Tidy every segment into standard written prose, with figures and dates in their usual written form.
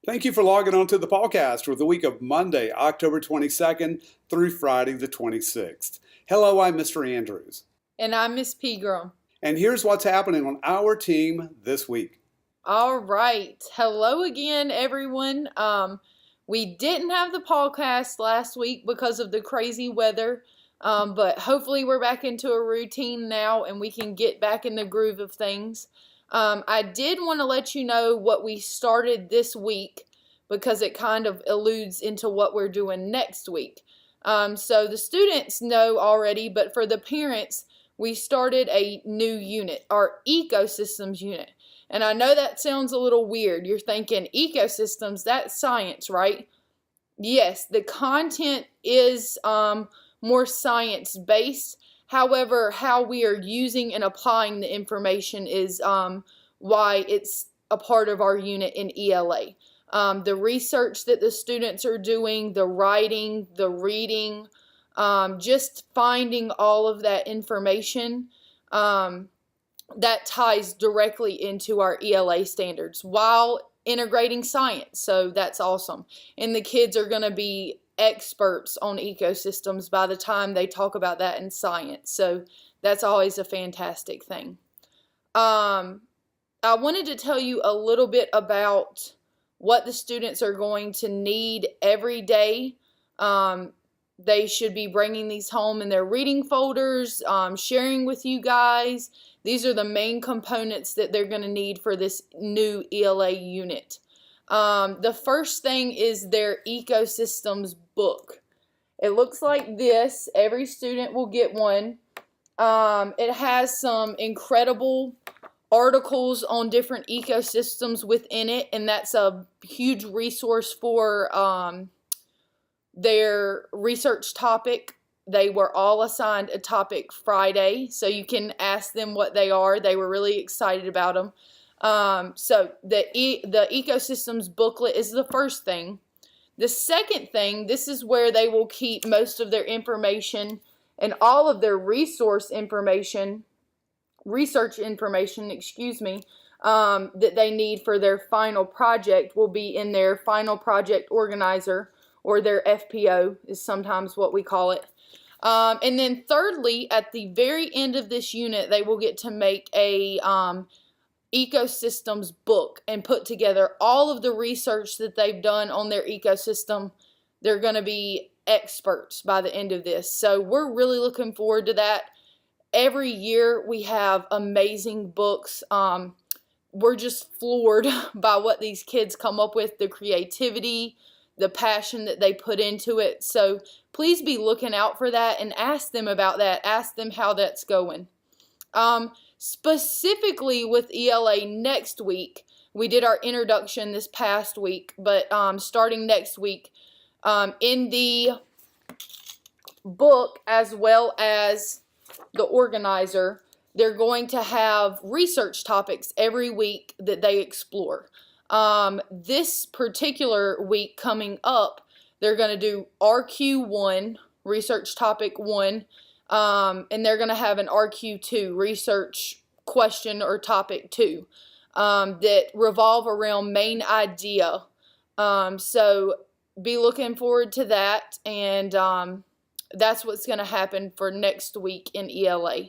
Thank you for logging on to the PawCast for the week of Monday, October 22nd through Friday the 26th. Hello, I'm Mr. Andrews. And I'm Miss Pegram. And here's what's happening on our team this week. All right. Hello again, everyone. We didn't have the PawCast last week because of the crazy weather, but hopefully we're back into a routine now and we can get back in the groove of things. I did want to let you know what we started this week because it kind of alludes into what we're doing next week. So the students know already, but for the parents, we started a new unit, our ecosystems unit. And I know that sounds a little weird. You're thinking ecosystems, that's science, right? Yes, the content is more science-based. However, how we are using and applying the information is why it's a part of our unit in ELA. The research that the students are doing, the writing, the reading, just finding all of that information, that ties directly into our ELA standards while integrating science. So that's awesome. And the kids are going to be experts on ecosystems by the time they talk about that in science. So that's always a fantastic thing. I wanted to tell you a little bit about what the students are going to need every day. They should be bringing these home in their reading folders, sharing with you guys. These are the main components that they're going to need for this new ELA unit. The first thing is their ecosystems book. It looks like this. Every student will get one. It has some incredible articles on different ecosystems within it, and that's a huge resource for their research topic. They were all assigned a topic Friday, so you can ask them what they are. They were really excited about them. So the ecosystems booklet is the first thing. The second thing, this is where they will keep most of their information and all of their research information, that they need for their final project will be in their final project organizer, or their FPO is sometimes what we call it. And then thirdly, at the very end of this unit, they will get to make a ecosystems book and put together all of the research that they've done on their ecosystem. They're going to be experts by the end of this. So we're really looking forward to that. Every year we have amazing books. We're just floored by what these kids come up with, the creativity, the passion that they put into it. So please be looking out for that and ask them about that. Ask them how that's going. Specifically with ELA next week, we did our introduction this past week, but starting next week, in the book as well as the organizer, they're going to have research topics every week that they explore. This particular week coming up, they're going to do RQ1, research topic 1, and they're going to have an RQ2, research question or topic 2, that revolve around main idea. So be looking forward to that, and that's what's going to happen for next week in ELA.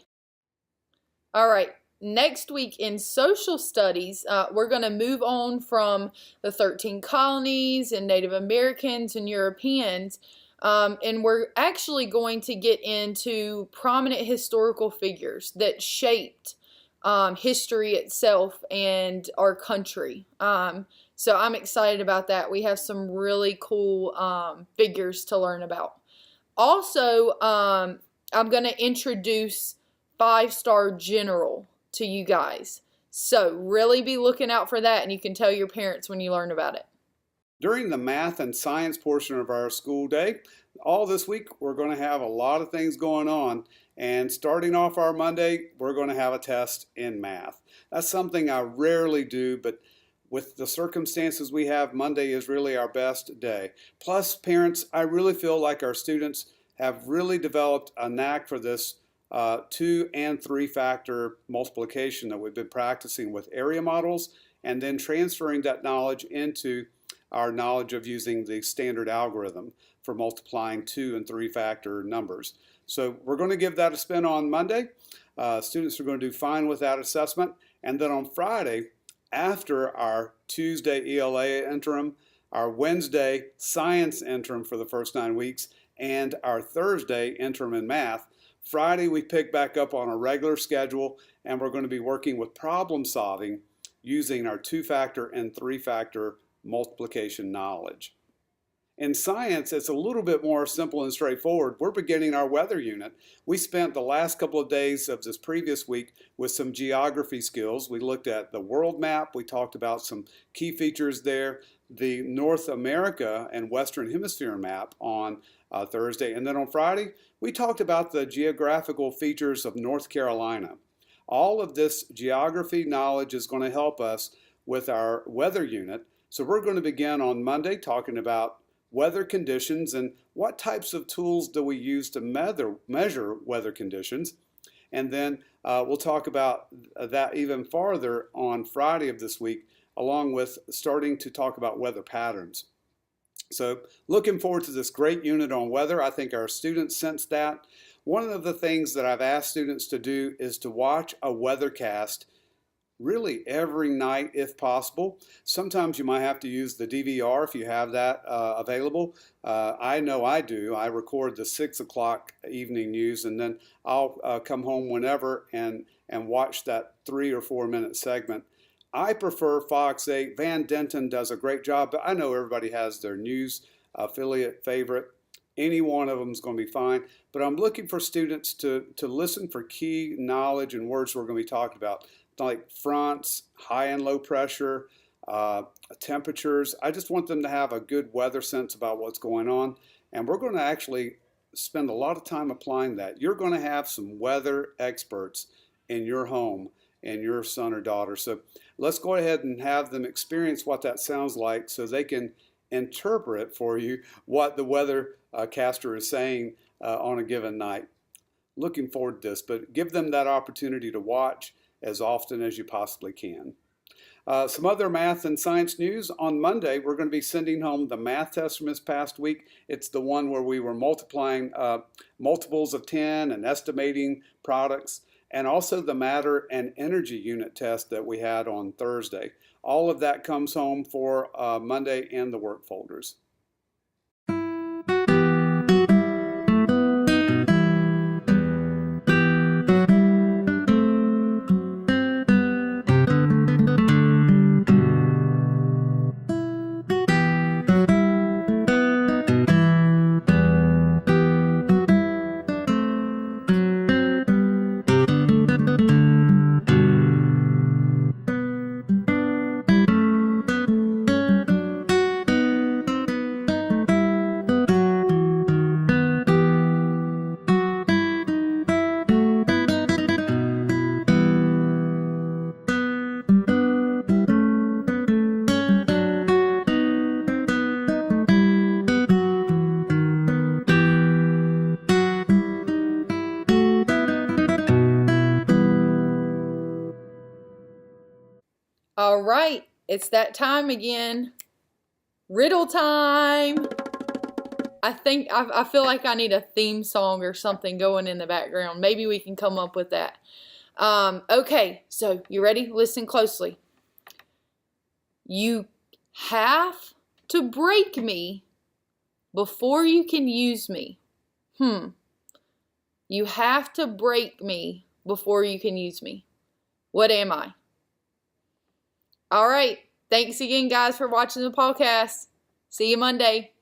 All right. Next week in social studies, we're going to move on from the 13 colonies and Native Americans and Europeans, and we're actually going to get into prominent historical figures that shaped history itself and our country. So I'm excited about that. We have some really cool figures to learn about. Also, I'm going to introduce 5-star general to you guys. So really be looking out for that, and you can tell your parents when you learn about it. During the math and science portion of our school day, all this week we're going to have a lot of things going on. And starting off our Monday, we're going to have a test in math. That's something I rarely do, but with the circumstances we have, Monday is really our best day. Plus, parents, I really feel like our students have really developed a knack for this 2 and 3 factor multiplication that we've been practicing with area models, and then transferring that knowledge into our knowledge of using the standard algorithm for multiplying 2 and 3 factor numbers. So we're going to give that a spin on Monday. Students are going to do fine with that assessment. And then on Friday, after our Tuesday ELA interim, our Wednesday science interim for the first 9 weeks, and our Thursday interim in math, Friday we pick back up on a regular schedule, and we're going to be working with problem solving using our 2-factor and 3-factor multiplication knowledge. In science, it's a little bit more simple and straightforward. We're beginning our weather unit. We spent the last couple of days of this previous week with some geography skills. We looked at the world map. We talked about some key features there, the North America and Western Hemisphere map on Thursday. And then on Friday, we talked about the geographical features of North Carolina. All of this geography knowledge is going to help us with our weather unit. So we're going to begin on Monday talking about weather conditions and what types of tools do we use to measure weather conditions. And then we'll talk about that even farther on Friday of this week, along with starting to talk about weather patterns. So looking forward to this great unit on weather. I think our students sense that. One of the things that I've asked students to do is to watch a weathercast really every night if possible. Sometimes you might have to use the DVR if you have that available. I know I do. I record the 6 o'clock evening news, and then I'll come home whenever and watch that 3 or 4 minute segment. I prefer Fox 8. Van Denton does a great job, but I know everybody has their news affiliate favorite. Any one of them is going to be fine, but I'm looking for students to listen for key knowledge and words we're going to be talking about, like fronts, high and low pressure, temperatures. I just want them to have a good weather sense about what's going on, and we're going to actually spend a lot of time applying that. You're going to have some weather experts in your home and your son or daughter. So let's go ahead and have them experience what that sounds like so they can interpret for you what the weather caster is saying on a given night. Looking forward to this, but give them that opportunity to watch as often as you possibly can. Some other math and science news. On Monday, we're going to be sending home the math test from this past week. It's the one where we were multiplying multiples of 10 and estimating products, and also the matter and energy unit test that we had on Thursday. All of that comes home for Monday and the work folders. All right, it's that time again. Riddle time. I feel like I need a theme song or something going in the background. Maybe we can come up with that. Okay, so you ready? Listen closely. You have to break me before you can use me. You have to break me before you can use me. What am I? All right. Thanks again, guys, for watching the podcast. See you Monday.